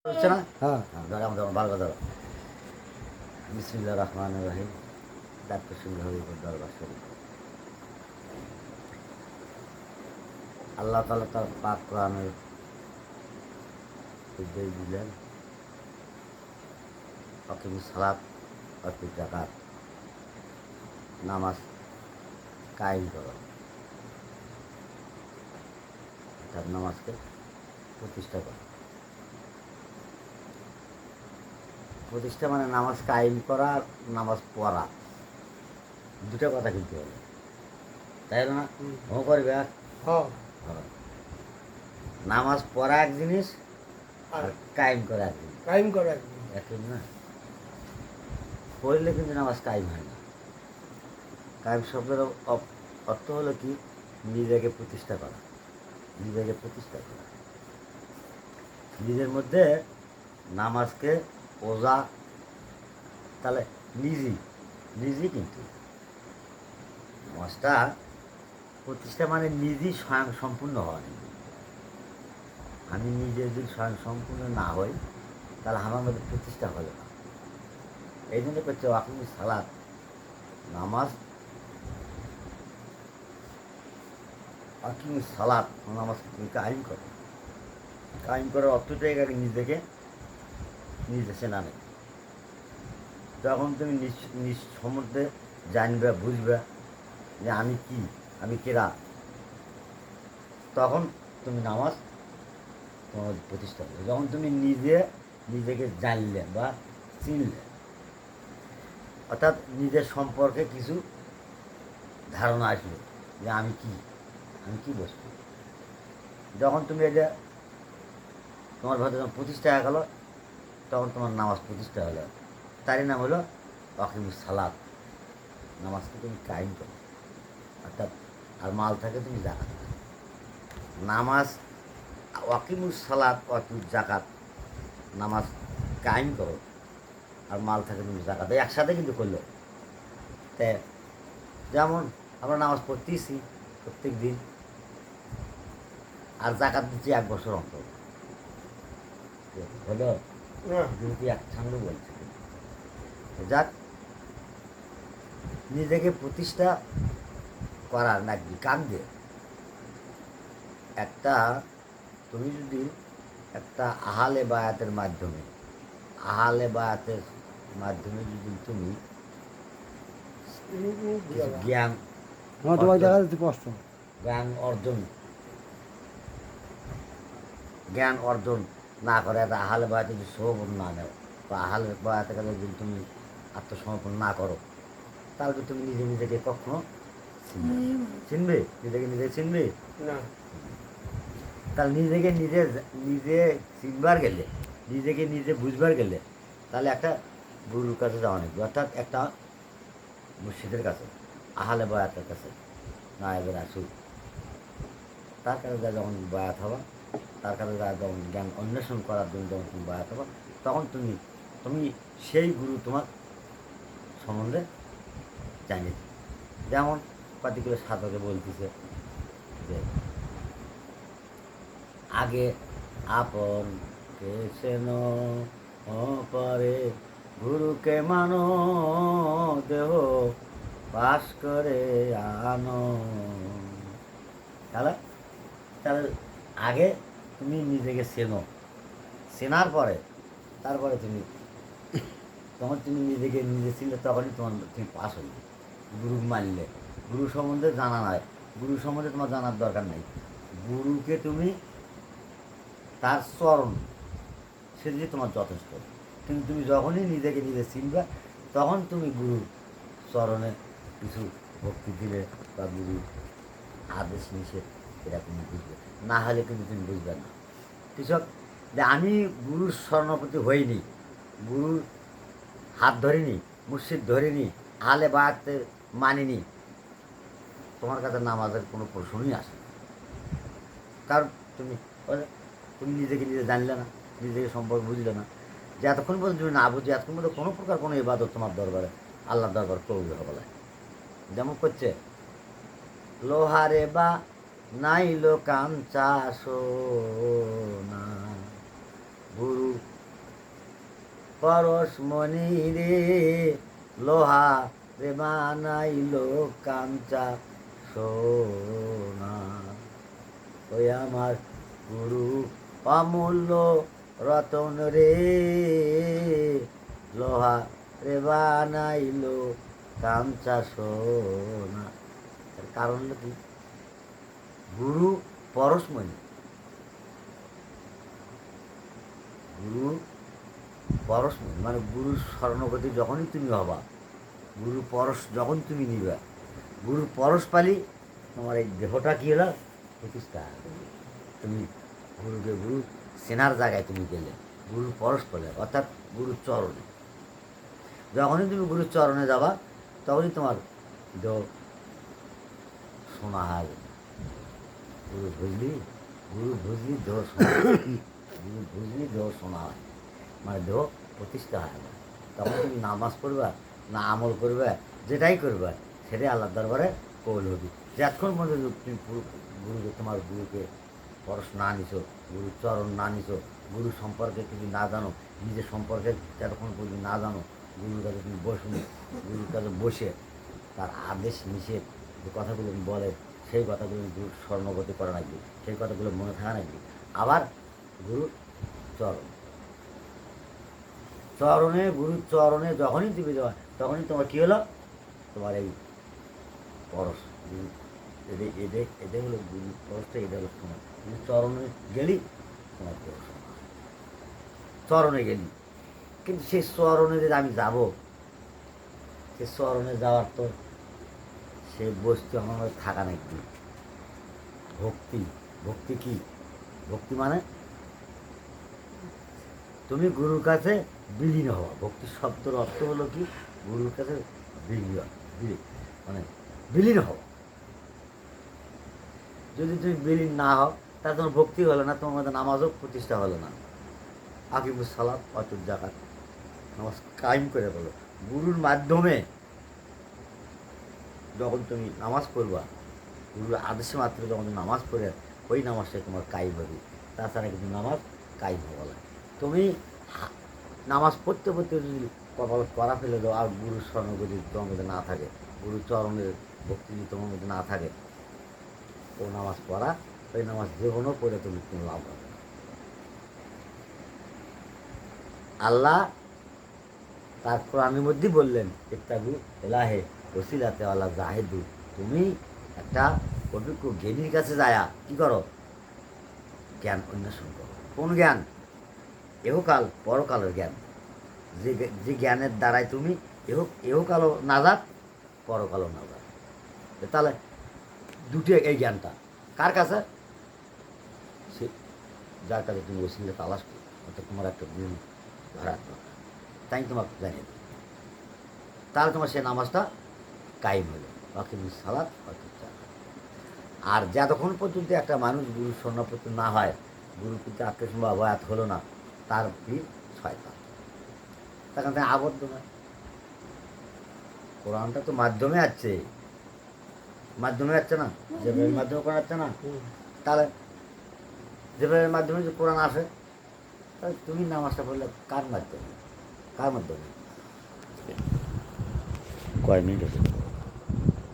হচ্ছে না? হ্যাঁ। ধরো আমাদের ভালো কথা। বিসমিল্লাহির রহমানির রহিম। ডাক্তার সঙ্গে হরি দরবার শরীফ। আল্লাহ তাআলা তার পাক কোরআনের নির্দেশ দিলেন, আকিমুস সালাত ওয়াতু যাকাত, নামাজ কায়েম করো, অর্থাৎ নামাজকে প্রতিষ্ঠা করো। প্রতিষ্ঠা মানে নামাজ কায়েম করা আর নামাজ পড়া, দুটা কথা কিন্তু হলো, তাই না? ও করবে আর হ্যাঁ। হ্যাঁ। নামাজ পড়া এক জিনিস আর কায়েম করা এক জিনিস, কায়েম করা একই না। পড়লে কিন্তু নামাজ কায়েম হয় না। কায়েম শব্দের অর্থ হলো কি, নিজেকে প্রতিষ্ঠা করা, নিজেকে প্রতিষ্ঠা করা, নিজের মধ্যে নামাজকে ওজা, তাহলে নিজেই নিজেই কিন্তু নামাজটা প্রতিষ্ঠা মানে নিজেই স্বয়ং সম্পূর্ণ হওয়া। আমি নিজে যদি স্বয়ং সম্পূর্ণ না হই, তাহলে আমার মধ্যে প্রতিষ্ঠা হলো না। এই জন্য করছে আকিমুস সালাত, নামাজ, আকিমুস সালাত, নামাজকে তুমি কায়েম করো। কায়েম করার অর্থটাই আগে নিজেকে নিজে চেনা নেই। যখন তুমি নিজ সম্বন্ধে জানবে, বুঝবে যে আমি কি, আমি কেরা, তখন তুমি নামাজ তোমার প্রতিষ্ঠা করবে। যখন তুমি নিজেকে জানলে বা চিনলে, অর্থাৎ নিজের সম্পর্কে কিছু ধারণা আসলো যে আমি কি, আমি কি বস্তু, যখন তুমি এটা তোমার ভাবে যখন প্রতিষ্ঠা হয়ে গেল, তখন তোমার নামাজ প্রতিষ্ঠা হলো। তারই নাম হলো আকিমুস সালাত, নামাজকে তুমি কায়েম করো, অর্থাৎ আর মাল থাকে তুমি জাকাত। নামাজ ওয়াকিমুস সালাত ওয়াতু জাকাত, নামাজ কায়েম করো আর মাল থাকে তুমি জাকাত, একসাথে কিন্তু করলো। তে যেমন আমরা নামাজ পড়তেইছি প্রত্যেক দিন, আর জাকাত দিচ্ছি 1 বছর অন্তর, হলো দুটি একসঙ্গে বলছে। যাক, নিজেকে প্রতিষ্ঠা করার নাকি কান দিয়ে একটা, তুমি যদি একটা আহালে বায়াতের মাধ্যমে, আহালে বায়াতের মাধ্যমে যদি তুমি কিছু জ্ঞান তোমার অর্জন, দেখা যাচ্ছে কষ্ট। জ্ঞান অর্জন না করে, একটা আহালে বায়াতে যদি সমর্পণ না নেও, বা আহালে বায়াতের কাছে যদি তুমি আত্মসমর্পণ না করো, তাহলে তুমি নিজেকে কখনো চিনবে, নিজে চিনবে না। তাহলে নিজে চিনবার গেলে, নিজেকে নিজে বুঝবার গেলে, তাহলে একটা গুরুর কাছে যাওয়া নেই, অর্থাৎ একটা মুর্শিদের কাছে, আহালে বয়াতের কাছে, নায়েবের আসুক, তার কাছে যা যখন বয়াত হবা, তার কাছে যা যখন জ্ঞান অন্বেষণ করার জন্য যখন তুমি বয়াত হবা, তখন তুমি তুমি সেই গুরু তোমার সম্বন্ধে জানিয়ে দিবে। যেমন কতগুলো সাধকে বলতেছে যে আগে আপন কে চেনো, পরে গুরুকে মানো, দেহ বাস করে আনো। তাহলে তাহলে আগে তুমি নিজেকে চেনো, চেনার পরে তারপরে তুমি, তখন তুমি নিজেকে নিজে চিনলে, তখনই তুমি পাস হইলে, গুরু মানলে। গুরু সম্বন্ধে জানা নয়, গুরু সম্বন্ধে তোমার জানার দরকার নেই। গুরুকে তুমি তার চরণ, সে যে তোমার যথেষ্ট। কিন্তু তুমি যখনই নিজেকে নিজে চিনবে, তখন তুমি গুরুর চরণে কিছু ভক্তি দিলে বা গুরুর আদেশ নিষেধ এটা তুমি বুঝবে, না হলে কিন্তু তুমি বুঝবে না। কৃষক যে আমি গুরুর স্বর্ণপতি হইনি, গুরুর হাত ধরিনি, মুর্শিদ ধরিনি, আলে বায়াতে মানিনি, তোমার কাছে নামাজের কোনো প্রশ্নই আসে না। কারণ তুমি তুমি নিজেকে নিজে জানলে না, নিজেকে সম্পর্কে বুঝলে না, যে এতক্ষণ পর্যন্ত তুমি না বুঝে এতক্ষণ পর্যন্ত কোনো প্রকার কোনো ইবাদত তোমার দরবারে, আল্লাহর দরবার করবে হবে। যেমন করছে লোহারে বা নাইলো কাঞ্চা সোনা, গুরু পরশমণি রে লোহা রে বানাইলো কাঞ্চা সোনা। ওই আমার গুরু অমূল্য রতন রে লোহা রে বানাইলো কাঞ্চা সোনা। তার কারণ হলো কি, গুরু পরশমণি, গুরু পরশমণি মানে গুরুর স্বর্ণগতি যখনই তুমি হবা, গুরু পরশ যখন তুমি নিবা, গুরুর পরশ পালি তোমার এই দেহটা কী হলো প্রতিষ্ঠা। তুমি গুরুকে গুরু সেনার জায়গায় তুমি গেলে, গুরুর পরশ পেলে, অর্থাৎ গুরুর চরণে। যখনই তুমি গুরুর চরণে যাবা তখনই তোমার দেহ সোনা হয়। গুরু বুঝলি, গুরু বুঝলি দেহ সোনা, গুরু বুঝলি দেহ সোনা হয়, মানে দেহ প্রতিষ্ঠা হয় না। তখন তুমি নামাজ পড়বা না আমল করবে, যেটাই করবে সেটাই আল্লাহর দরবারে কবুল হবে। যতক্ষণ পর্যন্ত তুমি গুরুকে, তোমার গুরুকে পরশ না নিছো, গুরুর চরণ না নিছো, গুরু সম্পর্কে তুমি না জানো, নিজের সম্পর্কে যতক্ষণ পর্যন্ত না জানো, গুরুর কাছে তুমি বসুন, গুরুর কাছে বসে তার আদেশ নিষেধ যে কথাগুলো বলে সেই কথাগুলো গুরুর স্বর্ণগতি করা লাগবে, সেই কথাগুলো মনে থাকা লাগবে। আবার গুরুর চরণ, চরণে, গুরুর চরণে যখনই তুমি যাওয়া তখনই তোমার কী হলো, তোমার এই পরশ, গুরু এদের হলো গুরু পরশটা, এটা হলো তোমার গুরু চরণে গেলি তোমার পরশ, চরণে গেলি। কিন্তু সে চরণে যে আমি যাব, সে চরণে যাওয়ার তো সে বস্তু আমার মধ্যে থাকা নাকি। ভক্তি, ভক্তি কি? ভক্তি মানে তুমি গুরুর কাছে বিলীন হওয়া। ভক্তি শব্দের অর্থ হলো কি, গুরুর কাছে মানে বিলীন হওয়া। যদি তুমি বিলীন না হও তাহলে তোমার ভক্তি হলো না, তোমার মধ্যে নামাজও প্রতিষ্ঠা হলো না। আকিমুস সালাত অতুল জাকাত, নামাজ কায়েম করে বলো। গুরুর মাধ্যমে যখন তুমি নামাজ পড়বা, গুরুর আদেশে মাত্র যখন তুমি নামাজ পড়ে, ওই নামাজটাই তোমার কায়েম হবে। তাছাড়া কিন্তু নামাজ কায়েম হবে না। তুমি নামাজ পড়তে পড়তে যদি কপাল করা ফেলে দাও আর গুরুর স্বর্ণগতি তোমার মধ্যে না থাকে, গুরুর চরণের ভক্তি যদি তোমার মধ্যে না থাকে, ও নামাজ পড়া, ওই নামাজ জীবনও পড়ে তুমি কোনো লাভ হবে না। আল্লাহ তার কোরআনের মধ্যেই বললেন, ইত্তাগু এলাহে ওসিলাতে আল্লাহ জাহেদু, তুমি একটা অভিজ্ঞ জ্ঞানীর কাছে যায়া কী করো, জ্ঞান অন্বেষণ করো। কোন জ্ঞান? এহকাল পরকালের জ্ঞান। যে জ্ঞানের দ্বারাই তুমি এহকালও নাজাত, পরকালও নাজাত। তাহলে দুটি এই জ্ঞানটা কার কাছে? সে যার কাছে তুমি ওসিলা তালাশ করো, অর্থাৎ তোমার একটা গুরু ধরার দরকার, তাই তোমাকে জানিয়ে দেবে। তাহলে তোমার সে নামাজটা কায়েম হলো, বাকি সালাত অর্থাৎ। আর যতক্ষণ পর্যন্ত একটা মানুষ গুরুর স্বর্ণপত্র না হয়, গুরুর প্রতি আকর্ষণ বা বয়াত হলো না, তার ভিড় শয়তান, তখন তাই আবদ্ধ নয়। কোরআনটা তো মাধ্যমে আসছে, মাধ্যমে যাচ্ছে না, যেভাবে মাধ্যমে কোরআন আসছে না, তাহলে যেভাবে মাধ্যমে যে কোরআন আসে, তাহলে তুমি নামাজটা পড়লে কার মাধ্যমে, কার মাধ্যমে? কয় মিনিট আছে?